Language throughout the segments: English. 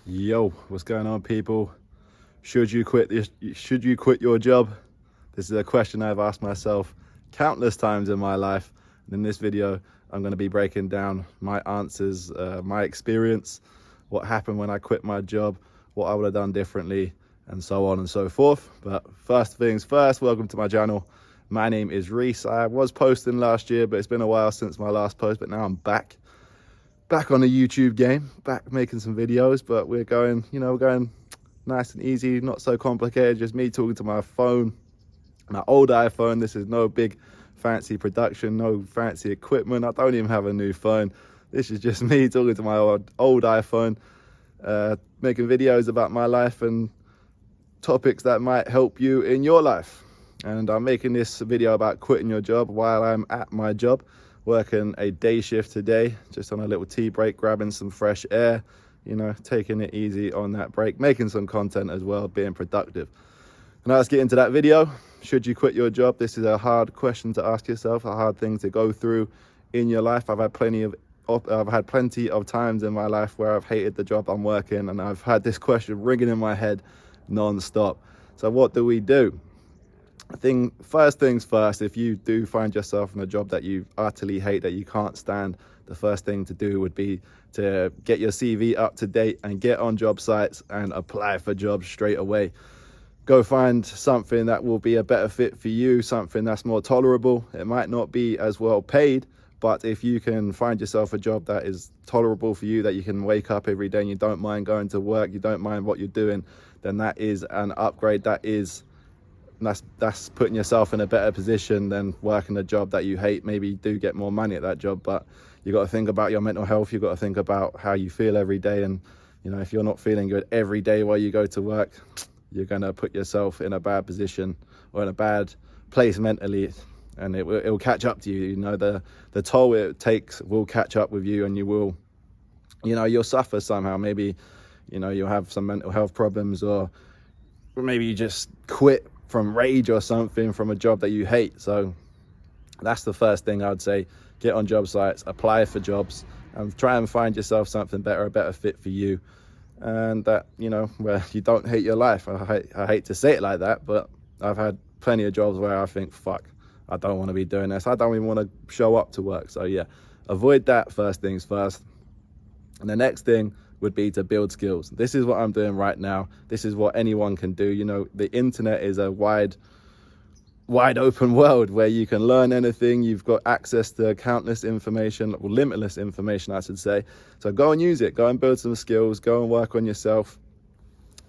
Yo, what's going on, people? Should you quit your job? This is a question I've asked myself countless times in my life. And in this video, I'm going to be breaking down my answers, my experience, what happened when I quit my job, what I would have done differently, and so on and so forth. But first things first, welcome to my channel. My name is Reese. I was posting last year, but it's been a while since my last post, but now I'm back on the YouTube game, back making some videos. But we're going nice and easy, not so complicated, just me talking to my phone, my old iPhone. This is no big fancy production, no fancy equipment. I don't even have a new phone. This is just me talking to my old iPhone, making videos about my life and topics that might help you in your life. And I'm making this video about quitting your job while I'm at my job, working a day shift today, just on a little tea break, grabbing some fresh air, taking it easy on that break, making some content as well, being productive. And now let's get into that video. Should you quit your job? This is a hard question to ask yourself, a hard thing to go through in your life. I've had plenty of times in my life where I've hated the job I'm working, and I've had this question ringing in my head non-stop. So what do we do? First things first, if you do find yourself in a job that you utterly hate, that you can't stand, the first thing to do would be to get your CV up to date and get on job sites and apply for jobs straight away. Go find something that will be a better fit for you, something that's more tolerable. It might not be as well paid, but if you can find yourself a job that is tolerable for you, that you can wake up every day and you don't mind going to work, you don't mind what you're doing, then that is an upgrade. That's putting yourself in a better position than working a job that you hate. Maybe you do get more money at that job, but you got to think about your mental health. You got to think about how you feel every day. And if you're not feeling good every day while you go to work, you're going to put yourself in a bad position or in a bad place mentally, and it will catch up to you. The toll it takes will catch up with you, and you'll suffer somehow. Maybe you'll have some mental health problems, or maybe you just quit from rage or something from a job that you hate. So that's the first thing I would say. Get on job sites, apply for jobs, and try and find yourself something better, a better fit for you, and that where you don't hate your life. I hate to say it like that, but I've had plenty of jobs where I think, fuck, I don't want to be doing this, I don't even want to show up to work. So yeah, avoid that, first things first. And the next thing would be to build skills. This is what I'm doing right now. This is what anyone can do. The internet is a wide open world where you can learn anything. You've got access to countless information, or limitless information, I should say. So go and use it. Go and build some skills. Go and work on yourself.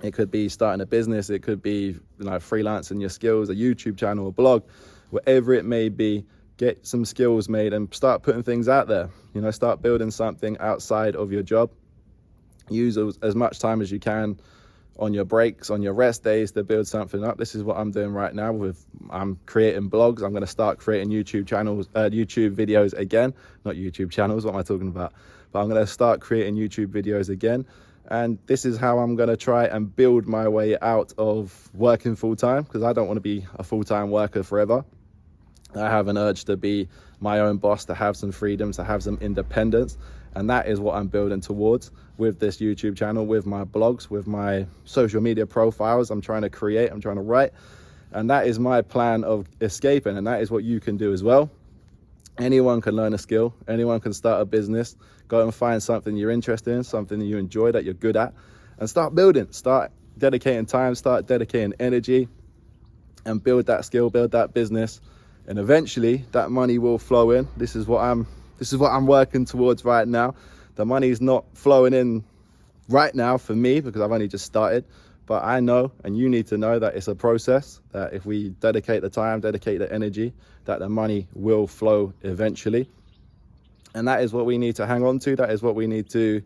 It could be starting a business. It could be freelancing your skills, a YouTube channel, a blog, whatever it may be. Get some skills made and start putting things out there. Start building something outside of your job. Use as much time as you can on your breaks, on your rest days, to build something up. This is what I'm doing right now. I'm creating blogs. I'm going to start creating YouTube videos again. Not YouTube channels, what am I talking about? But I'm going to start creating YouTube videos again. And this is how I'm going to try and build my way out of working full-time, because I don't want to be a full-time worker forever. I have an urge to be my own boss, to have some freedom, to have some independence. And that is what I'm building towards with this YouTube channel, with my blogs, with my social media profiles. I'm trying to create, I'm trying to write. And that is my plan of escaping. And that is what you can do as well. Anyone can learn a skill. Anyone can start a business. Go and find something you're interested in, something that you enjoy, that you're good at, and start building. Start dedicating time, start dedicating energy, and build that skill, build that business. And eventually that money will flow in. This is what I'm working towards right now. The money's not flowing in right now for me because I've only just started, but I know, and you need to know, that it's a process, that if we dedicate the time, dedicate the energy, that the money will flow eventually. And that is what we need to hang on to. That is what we need to,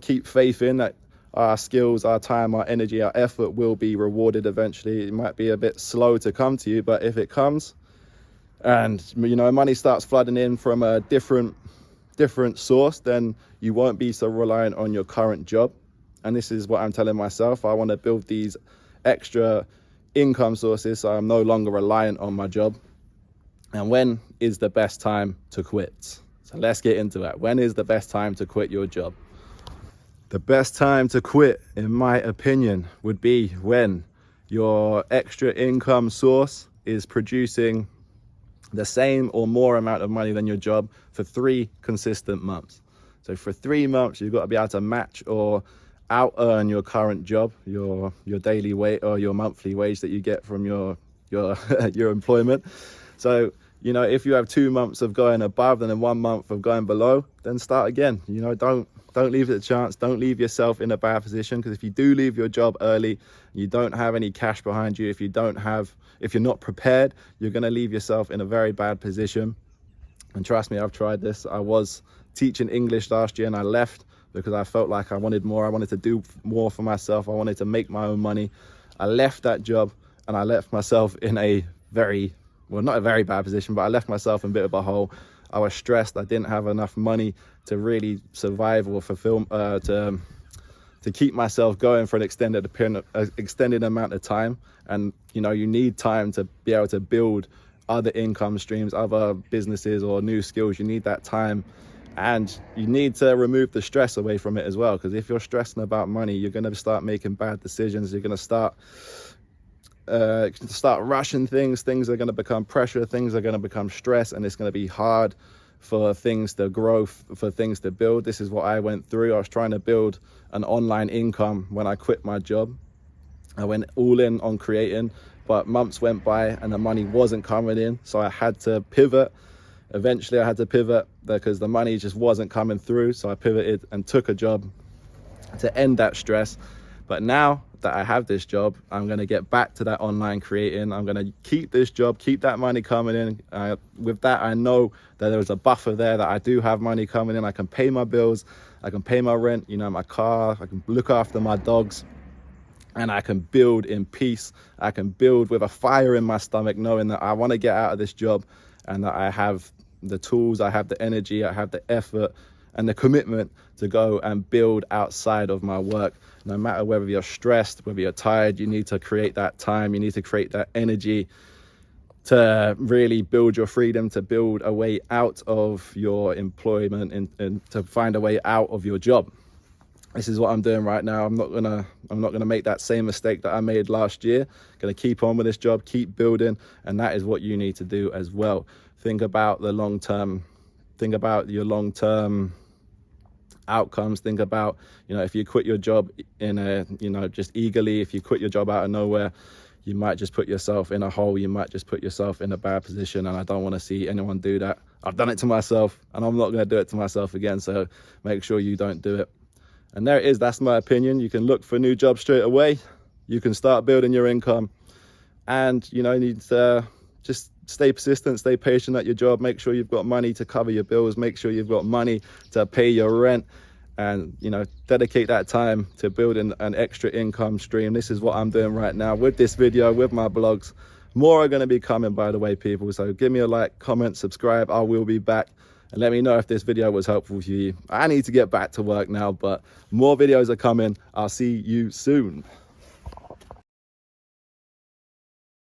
keep faith in, that our skills, our time, our energy, our effort will be rewarded eventually. It might be a bit slow to come to you, but if it comes, and money starts flooding in from a different source, then you won't be so reliant on your current job. And this is what I'm telling myself. I want to build these extra income sources so I'm no longer reliant on my job. And when is the best time to quit? So let's get into that. When is the best time to quit your job? The best time to quit, in my opinion, would be when your extra income source is producing the same or more amount of money than your job for 3 consistent months. So for 3 months, you've got to be able to match or out earn your current job, your daily wage or your monthly wage that you get from your your employment. So, you know, if you have 2 months of going above and then 1 month of going below, then start again. You know, don't leave it a chance. Don't leave yourself in a bad position, because if you do leave your job early, you don't have any cash behind you, if you're not prepared, you're going to leave yourself in a very bad position. And trust me, I've tried this. I was teaching English last year and I left because I felt like I wanted more. I wanted to do more for myself. I wanted to make my own money. I left that job and I left myself in a very, well, not a very bad position, but I left myself in a bit of a hole. I was stressed. I didn't have enough money to really survive or fulfill, to keep myself going for an extended amount of time. And, you know, you need time to be able to build other income streams, other businesses or new skills. You need that time, and you need to remove the stress away from it as well. Because if you're stressing about money, you're going to start making bad decisions. You're going to start rushing things. Things are going to become pressure. Things are going to become stress, and it's going to be hard for things to grow, for things to build. This is what I went through. I was trying to build an online income when I quit my job. I went all in on creating, but months went by and the money wasn't coming in. So I had to pivot. Eventually I had to pivot because the money just wasn't coming through. So I pivoted and took a job to end that stress. But now that I have this job, I'm going to get back to that online creating. I'm going to keep this job, keep that money coming in. With that, I know that there's a buffer there, that I do have money coming in. I can pay my bills, I can pay my rent, you know, my car, I can look after my dogs, and I can build in peace. I can build with a fire in my stomach, knowing that I want to get out of this job and that I have the tools, I have the energy, I have the effort and the commitment to go and build outside of my work. No matter whether you're stressed, whether you're tired, you need to create that time, you need to create that energy to really build your freedom, to build a way out of your employment and to find a way out of your job. This is what I'm doing right now. I'm not gonna make that same mistake that I made last year. Gonna keep on with this job, keep building, and that is what you need to do as well. Think about the long term. Think about your long-term outcomes. Think about, you know, if you quit your job just eagerly, if you quit your job out of nowhere, you might just put yourself in a hole. You might just put yourself in a bad position, and I don't want to see anyone do that. I've done it to myself, and I'm not going to do it to myself again. So make sure you don't do it. And there it is. That's my opinion. You can look for a new job straight away. You can start building your income, and you need to just stay persistent, stay patient at your job. Make sure you've got money to cover your bills. Make sure you've got money to pay your rent, and dedicate that time to building an extra income stream. This is what I'm doing right now with this video, with my blogs. More are going to be coming, by the way, people. So give me a like, comment, subscribe. I will be back. And let me know if this video was helpful for you. I need to get back to work now, but more videos are coming. I'll see you soon.